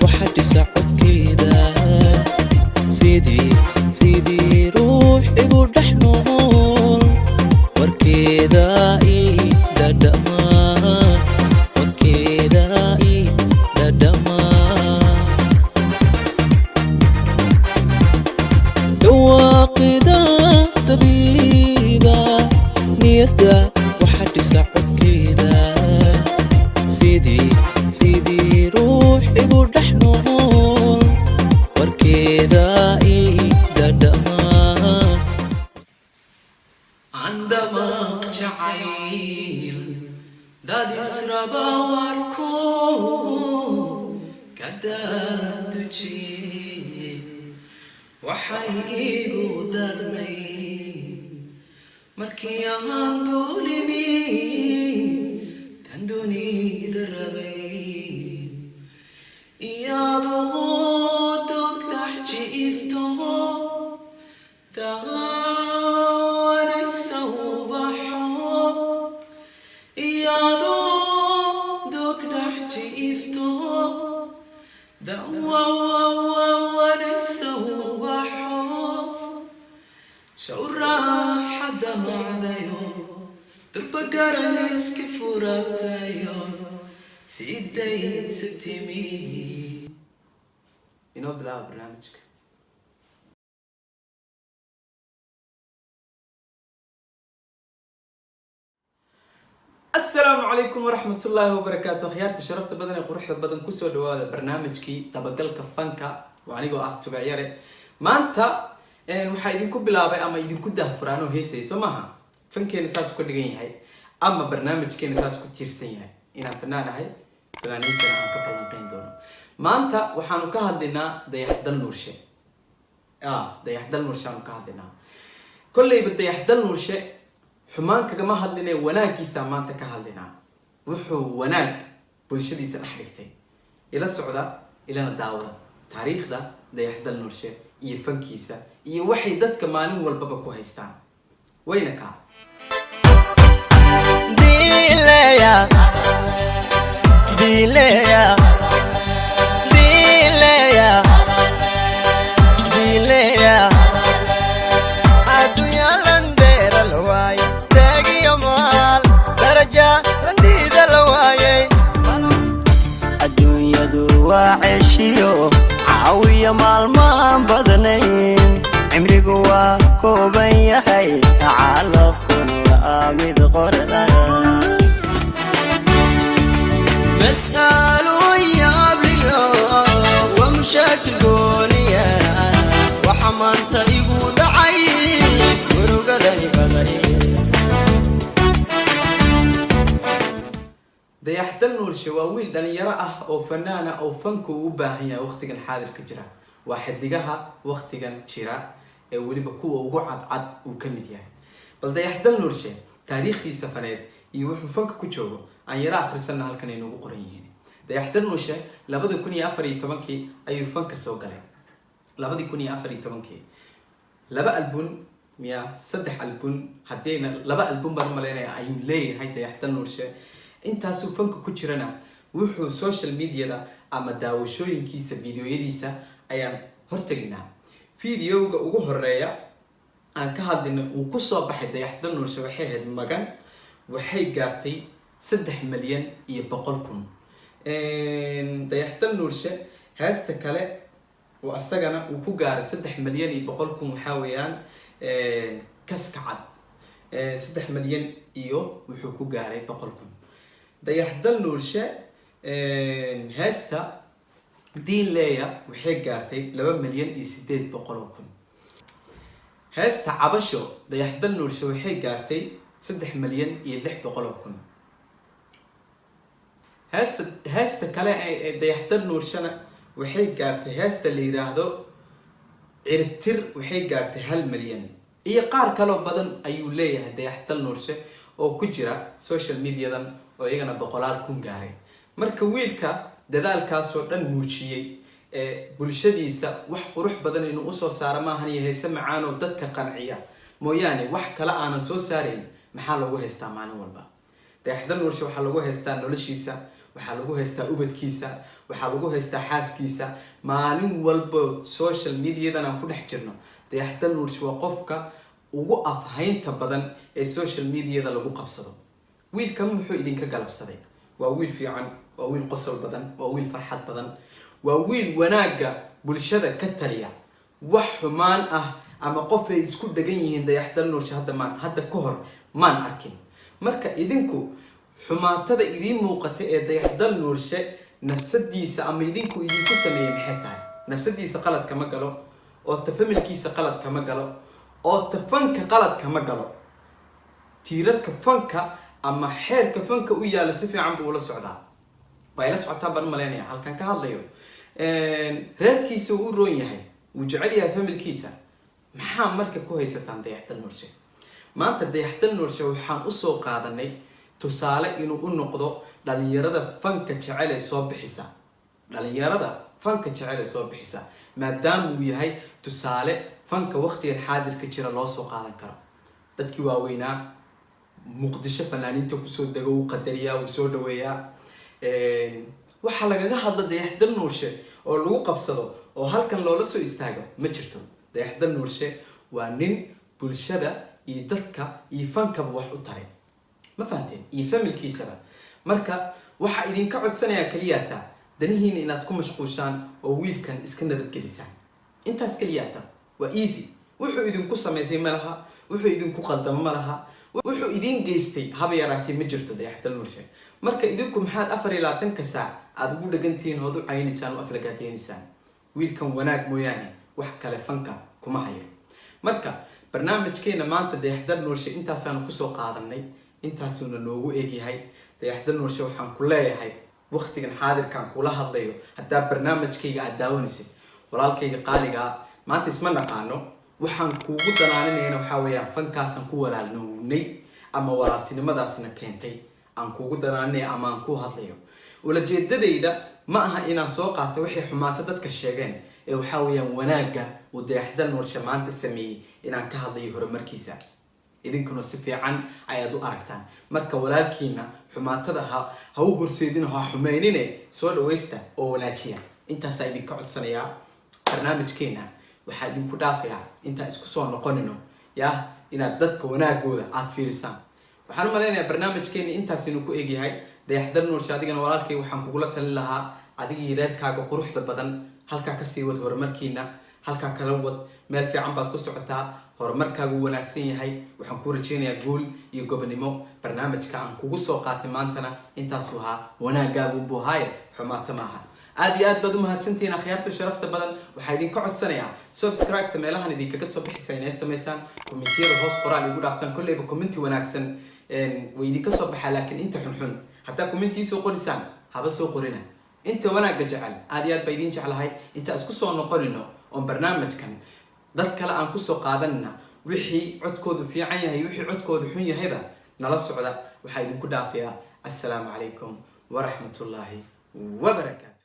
وحد سعد كذا سيدي روح يقول دحنول وركذا ددما وركذا ددما دواقدا طبيبة نيدا وحد سعد كذا سيدي روح يقول دحنول وركذا ددما عندما جعيل داد يسربا واركو كدا تجي وحيقو درني مركيان دولمي تندوني دربي يا ضوتك تحجي افتو وانا الصباحو يا ضوتك تحجي افتو وانا الصباحو شورا حدا معديو تربقر يسكي فراتيو سيدي ستيمي بلا برنامجك. السلام عليكم ورحمة الله وبركاته. خيارتي شرفت بدني قروح بدن كسر دواء برنامجكي تبقى كفنكا وعنيقو تبعيري ما أنت وحيدينكم بلابي أما يدينكم دهفرانو هيسي سماها فنكي نساس كل جين هاي أما برنامجكي نساس كتير سيئة إنا فنانة هاي فلانين كنا عن كفلانقين دونه ما أنت وحانو كهدنا ديحدل نورشي ديحدل نورشي عنو كهدنا كل اللي بدي يحدل نورشي حمانك كما هدنا وناكي سامانتا كهدنا وحو وناك بلشدي سنحركتين إلى السعودة إلى الداودة تاريخ ده ديحدل نورشي يفنكيسا يوحيدت كمان والبابا كوهيستان وينك ديليا ديليا ديليا ديليا الدنيا لندير الهواي تاقي مال درجة لنديد الهواي الدنيا دوا عشيو عاوية مال ما بدنين عمري قوا كوبان يحي عالف كل آمد قردان بسألوا يا أبليو ومشاكل قوليا وحمانت يقول عيد ورقدني بدني ديحدل نور شواويل دليرة أو فنانة أو فنكو وباهية وقتيا حاضر كجرا واحد دقها وقتيا شراء ولي بكو وقعد عد وكمد يعني بل ديحدل نور شيء تاريخ في سفنات يوحو فنك كجوجو أن يرى آخر سنة هالكن ينوب قريين ديحدل نور شيء لابد يكون يأفري تمنكي أي فنك سوقله لابد يكون يأفري تمنكي لبا البن ميا صدح البن حدينا لبا البن برملنا أيو ليه هاي ديحدل نور شيء انت سوفنك كجرنا وحو سوشيال ميديا دا اما daawashooyinkiisa fiidiyoyadiisa ayaan hortagnaa fiidiyowga ugu horeeya aan ka hadlina uu ku soo baxay dayaxdal nuurshe waxay ahayd magan waxay gaartay 3 milyan iyo 100,000 dayaxdal nuurshe heesta kale oo asagana uu ku gaaray 3 milyan iyo 100,000 waxa weeyaan kaska cad 3 milyan iyo wuxuu ku gaaray 100,000 dayaxdal nuurshe heesta diin leeya waxay gaartay 2,800,000 heesta cabasho dayaxdal nuurshe waxay gaartay 3,600,000 heesta kale ee dayaxdal nuurshana waxay gaartay heesta la yiraahdo ciribtir waxay gaartay 1,000,000 iyo qaar kale oo badan ayuu leeyahay dayaxdal nuurshe oo ku jira social mediadan oo iyagana 100,000 gaaray marka wiilka dadaalkaas oo dhan muujiyay bulshadiisa wax qurux badan inuu soo saaro ma ahan heese macaan oo dadka qanciya mooyaane wax kale aanan soo saarin maxaa lagu haystaa maalin walba dayaxdal nuurshe waxa lagu haystaa noloshiisa waxa lagu haystaa ubadkiisa waxa lagu haystaa xaaskiisa maalin walba social mediadan aan ku dhex jirno dayaxdal nuurshe waa qofka ugu afhaynta badan ee social mediada lagu qabsado wiilkan muxuu idinka galabsaday waa wiil fiican waa wiil qosol badan waa wiil farxad badan waa wiil wanaaga bulshada ka taliya wax xumaan ah ama qof ay isku dhagan yihiin dayaxdal nuurshe hadda ka hor maan arkin marka idinku xumaatada idin muuqata ee dayaxdal nuurshe nafsadiisa ama idinku sameeyay maxay tahay nafsadiisa qalad kama galo oo familkiisa qalad kama galo oo fanka qalad kama galo tiirarka fanka ama xeerka fanka u yaala si fiican buu la socdaa way la socotaa baan maleynaya halkan ka hadlayo reerkiisa uu roon yahay uu jecel yahay familkiisa maxaa marka ku haysataan dayaxdal nuurshe maanta dayaxdal nuurshe waxaan u soo qaadanay tusaale inuu u noqdo dhalinyarada fanka jecel ee soo bixisa dhalinyarada fanka jecel ee soo bixisa maadaama uu yahay tusaale fanka waqtigan xaadirka jira loo soo qaadan karo dadkii waaweynaa muqdisho fanaaniinta kusoo dago uu qadariyaa uu soo dhaweeyaa waxa lagaga hadla dayaxdal nuurshe oo lagu qabsado oo halkan loola soo istaago ma jirto dayaxdal nuurshe waa nin bulshada iyo dadka iyo fankaba wax u taray ma fahanteen iyo familkiisaba marka waxa idinka codsanaya kaliyaata danihiina inaad ku mashquushaan oo wiilkan iska nabadgelisaan intaas kaliyaata waa easy wuxuu idinku sameysay malaha wuxuu idinku qaldamo malaha wuxuu idin geystay haba yaraatay ma jirto dayaxdal nuurshe marka idinku maxaad 24 saac aad ugu dhagantihiin oo u caynisaan oo aflagaadeynaysan wiilkan wanaag mooyaane wax kale fanka kuma hayo marka barnaamijkeena maanta dayaxdal nuurshe intaasaan ku soo qaadanay intaasuna noogu eegyahay dayaxdal nuurshe waxaan ku leeyahay waqtigan xaadirkan kula hadlayo hadaa barnaamijkayga aad daawanaysid walaalkayga qaaliga maanta isma naqaano waxaan kuugu danaaninayna waxa weeyaan fankaasan ku walaalnownay ama walaaltinimadaasna keentay aan kuugu danaaninay ama aan ku hadlayo ulajeedadayda ma aha inaan soo qaato wixii xumaata dadka sheegeen ee waxa weeyaan wanaaga uu dayaxdal nuurshe maanta sameeyay inaan ka hadlayo horumarkiisa idinkuna si fiican ayaad u aragtaan marka walaalkiina xumaatada ha u horseedin ha xumeynine soo dhaweysta oo wanaajiya intaas ay idinka codsanayaa barnaamijkeena waxaa idinku dhaafayaa inta isku soo noqonino inaad dadka wanaagooda aad fiirisaan waxaan maleynayaa barnaamijkeena intaas inuu ku eegyahay dayaxdal nuurshe adigana walaalkay waxaan kugula talin lahaa adigii reerkaaga quruxda badan halkaa kasii wad horumarkiina halkaa kala wad meel fiican baad ku socotaa horumarkaagu wanaagsan yahay waxaan ku rajeynayaa guul iyo gobonimo barnaamijka aan kugu soo qaatay maantana intaasuu ahaa wanaagaagu buu haaye xumaata maaha aad iyo aad baad u mahadsantihiin akhyaarta sharafta badan waxaa idinka codsanayaa subscribe-ta meelahan idinkaga soo bixisa inaad samaysaan kommentiyada hoos qoraal igu dhaaftaan kolleyba commenti wanaagsan way idinka soo baxaa laakiin inta xunxun haddaa commenti soo qorisaan haba soo qorina inta wanaaga jecel aad iyo aad baa idin jeclahay inta isku soo noqonino oon barnaamijkan dad kale aan ku soo qaadanina wixii codkoodu fiican yahay wixii codkoodu xun yahayba nala socda waxaa idinku dhaafayaa assalaamu calaykum waraxmatullaahi wabarakaatu